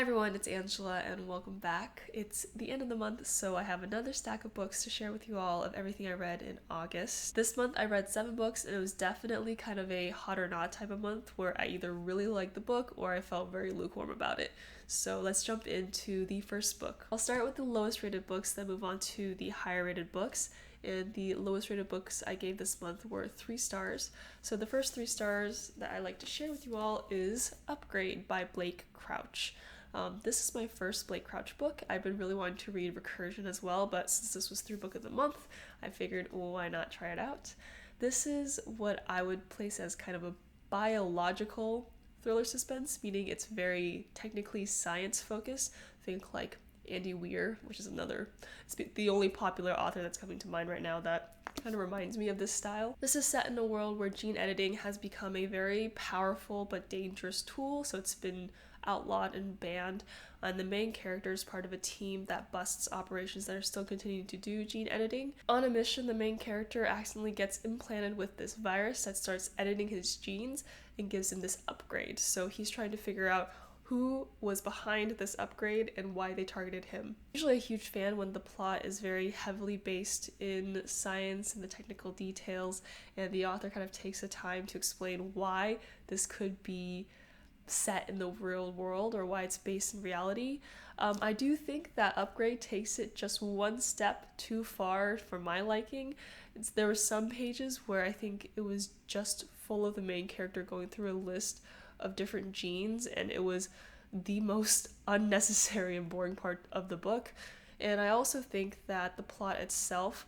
everyone, it's Angela and welcome back. It's the end of the month, so I have another stack of books to share with you all of everything I read in August. This month I read 7 books and it was definitely kind of a hot or not type of month where I either really liked the book or I felt very lukewarm about it. So let's jump into the first book. I'll start with the lowest rated books, then move on to the higher rated books. And the lowest rated books I gave this month were 3 stars. So the first 3 stars that I like to share with you all is Upgrade by Blake Crouch. This is my first Blake Crouch book. I've been really wanting to read Recursion as well, but since this was through Book of the Month, I figured, why not try it out? This is what I would place as kind of a biological thriller suspense, meaning it's very technically science focused. Think like Andy Weir, which is it's the only popular author that's coming to mind right now that kind of reminds me of this style. This is set in a world where gene editing has become a very powerful but dangerous tool, so it's been outlawed and banned, and the main character is part of a team that busts operations that are still continuing to do gene editing. On a mission, the main character accidentally gets implanted with this virus that starts editing his genes and gives him this upgrade. So he's trying to figure out who was behind this upgrade and why they targeted him. Usually a huge fan when the plot is very heavily based in science and the technical details, and the author kind of takes the time to explain why this could be set in the real world or why it's based in reality. I do think that Upgrade takes it just one step too far for my liking. There were some pages where I think it was just full of the main character going through a list of different genes, and it was the most unnecessary and boring part of the book. And I also think that the plot itself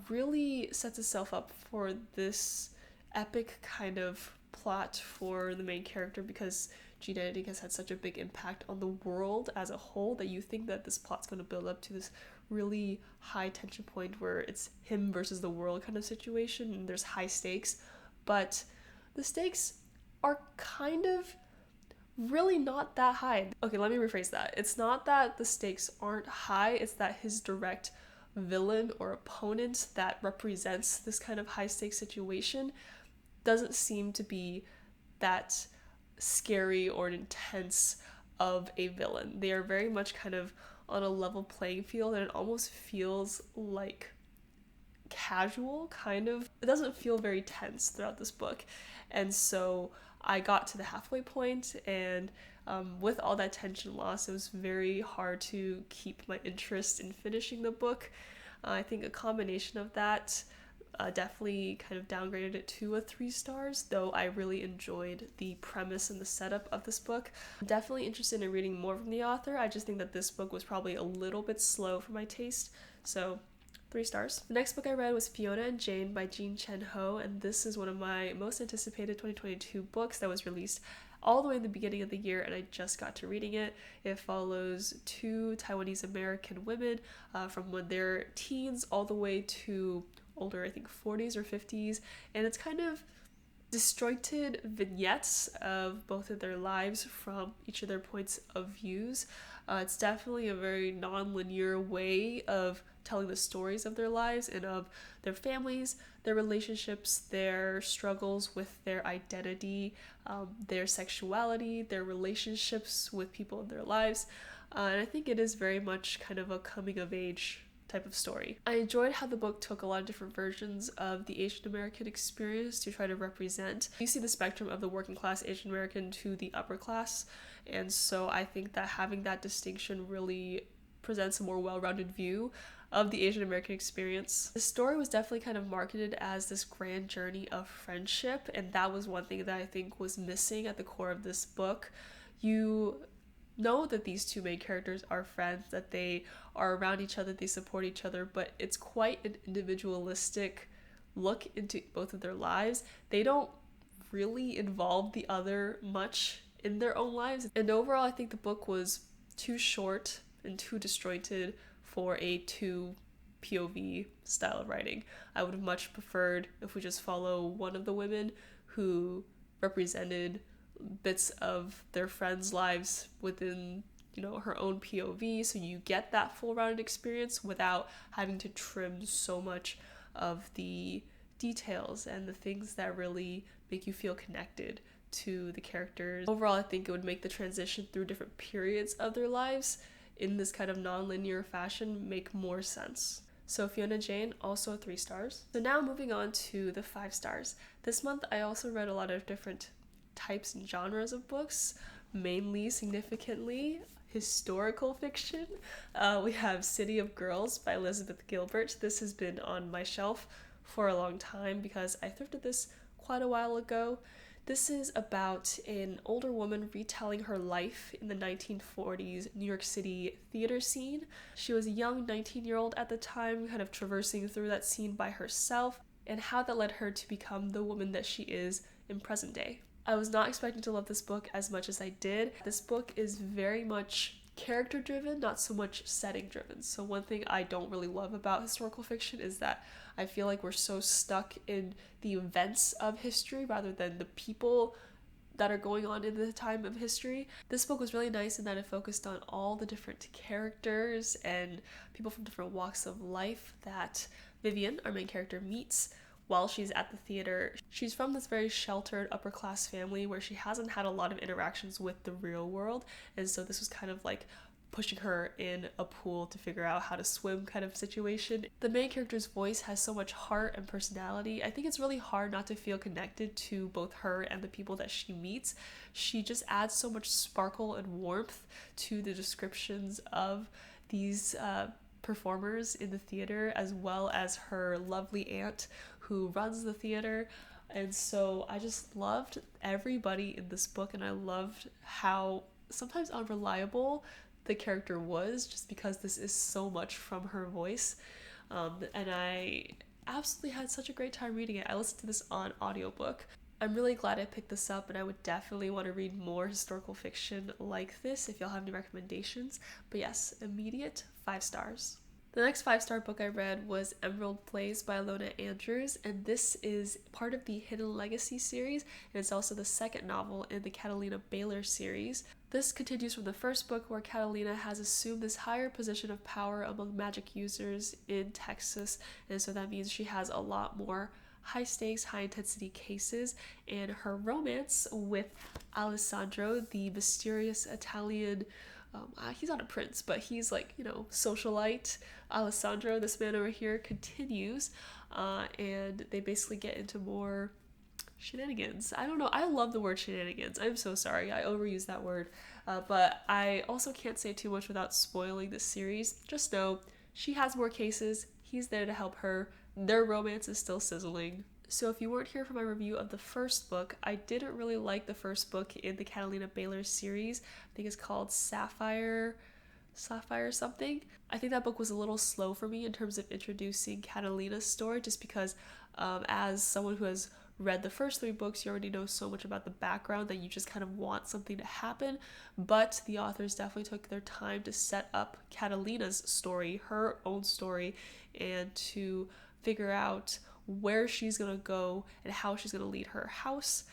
really sets itself up for this epic kind of plot for the main character, because gene editing has had such a big impact on the world as a whole that you think that this plot's going to build up to this really high tension point where it's him versus the world kind of situation, and there's high stakes, but the stakes are kind of really not that high. Okay, let me rephrase that. It's not that the stakes aren't high, it's that his direct villain or opponent that represents this kind of high stakes situation doesn't seem to be that scary or intense of a villain. They are very much kind of on a level playing field, and it almost feels like casual, kind of. It doesn't feel very tense throughout this book. And so I got to the halfway point, and with all that tension lost, it was very hard to keep my interest in finishing the book. I think a combination of that definitely kind of downgraded it to a 3 stars, though I really enjoyed the premise and the setup of this book. I'm definitely interested in reading more from the author. I just think that this book was probably a little bit slow for my taste, so 3 stars. The next book I read was Fiona Jane by Jean Chen Ho, and this is one of my most anticipated 2022 books that was released all the way in the beginning of the year, and I just got to reading it. It follows 2 Taiwanese American women from when they're teens all the way to older, I think 40s or 50s, and it's kind of disjointed vignettes of both of their lives from each of their points of views. It's definitely a very non-linear way of telling the stories of their lives and of their families, their relationships, their struggles with their identity, their sexuality, their relationships with people in their lives. And I think it is very much kind of a coming of age type of story. I enjoyed how the book took a lot of different versions of the Asian American experience to try to represent. You see the spectrum of the working class Asian American to the upper class, and so I think that having that distinction really presents a more well-rounded view of the Asian American experience. The story was definitely kind of marketed as this grand journey of friendship, and that was one thing that I think was missing at the core of this book. You know that these 2 main characters are friends, that they are around each other, they support each other, but it's quite an individualistic look into both of their lives. They don't really involve the other much in their own lives, and overall I think the book was too short and too disjointed for a 2 POV style of writing. I would have much preferred if we just follow one of the women who represented bits of their friends' lives within, her own POV, so you get that full rounded experience without having to trim so much of the details and the things that really make you feel connected to the characters. Overall, I think it would make the transition through different periods of their lives in this kind of non-linear fashion make more sense. So Fiona Jane, also 3 stars. So now moving on to the 5 stars. This month I also read a lot of different types and genres of books, mainly significantly historical fiction. We have City of Girls by Elizabeth Gilbert. This has been on my shelf for a long time because I thrifted this quite a while ago. This is about an older woman retelling her life in the 1940s New York City theater scene. She was a young 19-year-old at the time, kind of traversing through that scene by herself, and how that led her to become the woman that she is in present day. I was not expecting to love this book as much as I did. This book is very much character driven, not so much setting driven. So one thing I don't really love about historical fiction is that I feel like we're so stuck in the events of history rather than the people that are going on in the time of history. This book was really nice in that it focused on all the different characters and people from different walks of life that Vivian, our main character, meets while she's at the theater. She's from this very sheltered upper class family where she hasn't had a lot of interactions with the real world, and so this was kind of like pushing her in a pool to figure out how to swim kind of situation. The main character's voice has so much heart and personality. I think it's really hard not to feel connected to both her and the people that she meets. She just adds so much sparkle and warmth to the descriptions of these performers in the theater, as well as her lovely aunt who runs the theater. And so I just loved everybody in this book, and I loved how sometimes unreliable the character was, just because this is so much from her voice. And I absolutely had such a great time reading it. I listened to this on audiobook. I'm really glad I picked this up, and I would definitely want to read more historical fiction like this if y'all have any recommendations. But yes, immediate 5 stars. The next 5-star book I read was Emerald Plays by Ilona Andrews, and this is part of the Hidden Legacy series, and it's also the second novel in the Catalina Baylor series. This continues from the first book, where Catalina has assumed this higher position of power among magic users in Texas, and so that means she has a lot more high stakes, high intensity cases, and her romance with Alessandro, the mysterious Italian he's not a prince, but he's like, socialite Alessandro, this man over here, continues, and they basically get into more shenanigans. I don't know, I love the word shenanigans. I'm so sorry, I overuse that word, but I also can't say too much without spoiling the series. Just know she has more cases, he's there to help her, their romance is still sizzling. So if you weren't here for my review of the first book, I didn't really like the first book in the Catalina Baylor series. I think it's called Sapphire something. I think that book was a little slow for me in terms of introducing Catalina's story, just because as someone who has read the first 3 books, you already know so much about the background that you just kind of want something to happen. But the authors definitely took their time to set up Catalina's story, her own story, and to figure out where she's gonna go and how she's gonna lead her house.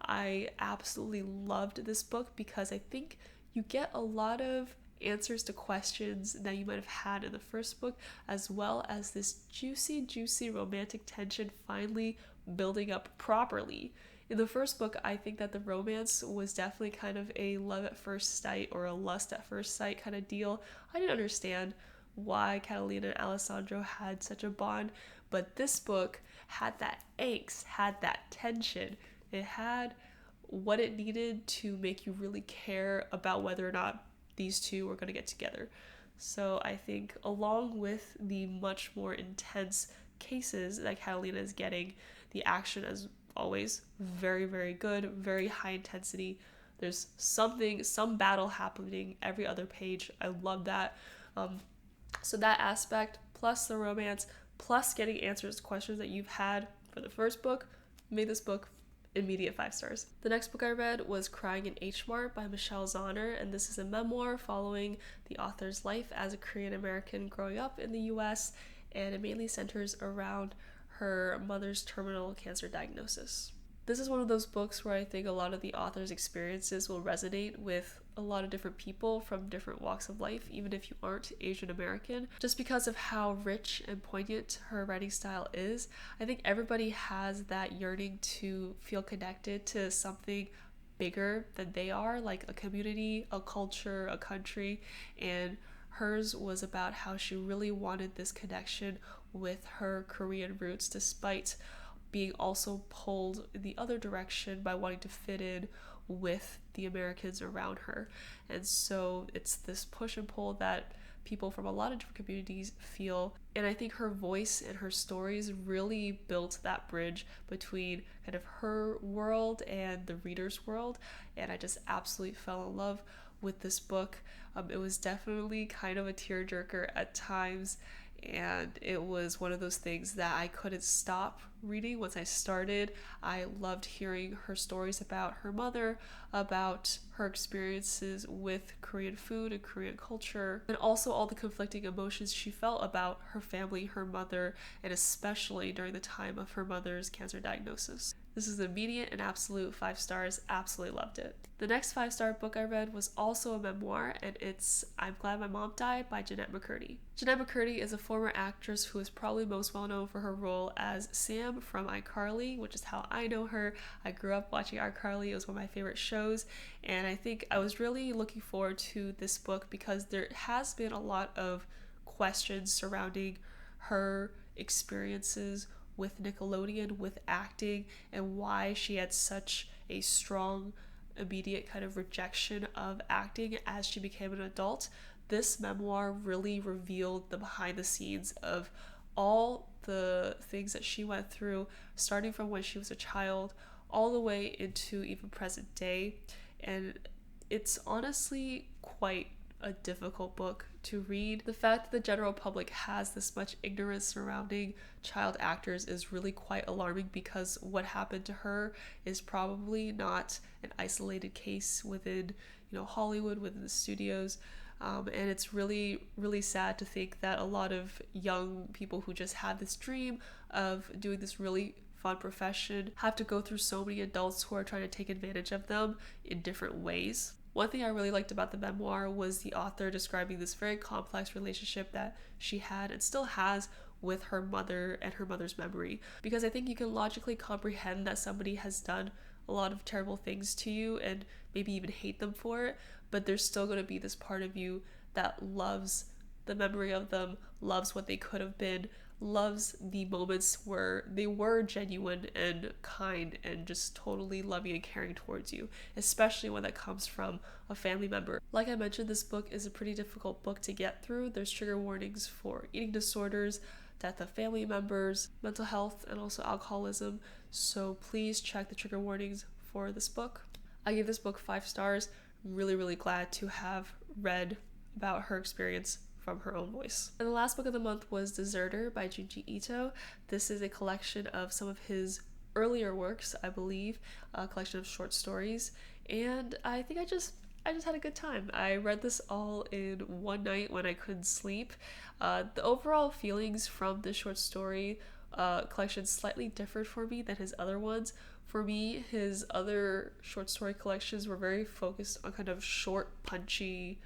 I absolutely loved this book because I think you get a lot of answers to questions that you might have had in the first book, as well as this juicy romantic tension finally building up properly. In the first book, I think that the romance was definitely kind of a love at first sight or a lust at first sight kind of deal. I didn't understand why Catalina and Alessandro had such a bond, but this book had that angst, had that tension. It had what it needed to make you really care about whether or not these two were going to get together. So I think along with the much more intense cases that Catalina is getting, the action is always very, very good, very high intensity. There's some battle happening every other page. I love that. So that aspect, plus the romance, plus getting answers to questions that you've had for the first book, made this book immediate 5 stars. The next book I read was Crying in H Mart by Michelle Zauner, and this is a memoir following the author's life as a Korean American growing up in the US, and it mainly centers around her mother's terminal cancer diagnosis. This is one of those books where I think a lot of the author's experiences will resonate with a lot of different people from different walks of life, even if you aren't Asian American, just because of how rich and poignant her writing style is. I think everybody has that yearning to feel connected to something bigger than they are, like a community, a culture, a country. And hers was about how she really wanted this connection with her Korean roots, despite being also pulled in the other direction by wanting to fit in with the Americans around her. And so it's this push and pull that people from a lot of different communities feel. And I think her voice and her stories really built that bridge between kind of her world and the reader's world. And I just absolutely fell in love with this book. It was definitely kind of a tearjerker at times, and it was one of those things that I couldn't stop reading once I started. I loved hearing her stories about her mother, about her experiences with Korean food and Korean culture, and also all the conflicting emotions she felt about her family, her mother, and especially during the time of her mother's cancer diagnosis. This is immediate and absolute 5 stars. Absolutely loved it. The next 5-star book I read was also a memoir, and it's I'm Glad My Mom Died by Jeanette McCurdy. Jeanette McCurdy is a former actress who is probably most well known for her role as Sam from iCarly, which is how I know her. I grew up watching iCarly. It was one of my favorite shows, and I think I was really looking forward to this book because there has been a lot of questions surrounding her experiences with Nickelodeon, with acting, and why she had such a strong immediate kind of rejection of acting as she became an adult. This memoir really revealed the behind the scenes of all the things that she went through, starting from when she was a child all the way into even present day. And it's honestly quite a difficult book to read. The fact that the general public has this much ignorance surrounding child actors is really quite alarming, because what happened to her is probably not an isolated case within, Hollywood, within the studios. And it's really, really sad to think that a lot of young people who just had this dream of doing this really fun profession have to go through so many adults who are trying to take advantage of them in different ways. One thing I really liked about the memoir was the author describing this very complex relationship that she had and still has with her mother and her mother's memory. Because I think you can logically comprehend that somebody has done a lot of terrible things to you and maybe even hate them for it, but there's still going to be this part of you that loves the memory of them, loves what they could have been, loves the moments where they were genuine and kind and just totally loving and caring towards you, especially when that comes from a family member. Like I mentioned, this book is a pretty difficult book to get through. There's trigger warnings for eating disorders, death of family members, mental health, and also alcoholism. So please check the trigger warnings for this book. I gave this book 5 stars. Really, really glad to have read about her experience from her own voice. And the last book of the month was Deserter by Junji Ito. This is a collection of some of his earlier works, I believe, a collection of short stories, and I think I just had a good time. I read this all in one night when I couldn't sleep. The overall feelings from the short story collection slightly differed for me than his other ones. For me, his other short story collections were very focused on kind of short, punchy,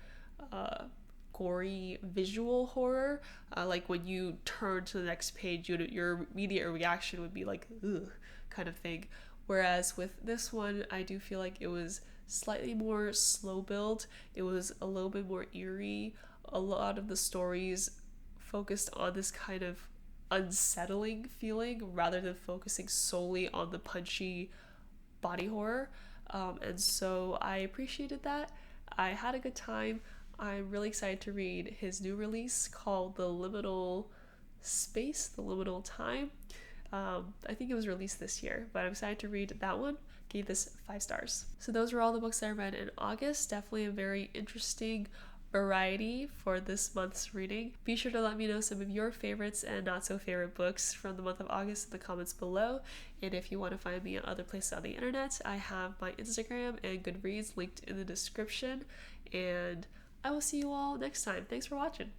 gory visual horror. Like when you turn to the next page, your immediate reaction would be like, ugh, kind of thing. Whereas with this one, I do feel like it was slightly more slow build. It was a little bit more eerie. A lot of the stories focused on this kind of unsettling feeling rather than focusing solely on the punchy body horror. And so I appreciated that. I had a good time. I'm really excited to read his new release called The Liminal Space, The Liminal Time. I think it was released this year, but I'm excited to read that one. Gave this 5 stars. So those were all the books that I read in August. Definitely a very interesting variety for this month's reading. Be sure to let me know some of your favorites and not so favorite books from the month of August in the comments below. And if you want to find me on other places on the internet, I have my Instagram and Goodreads linked in the description. And I will see you all next time. Thanks for watching.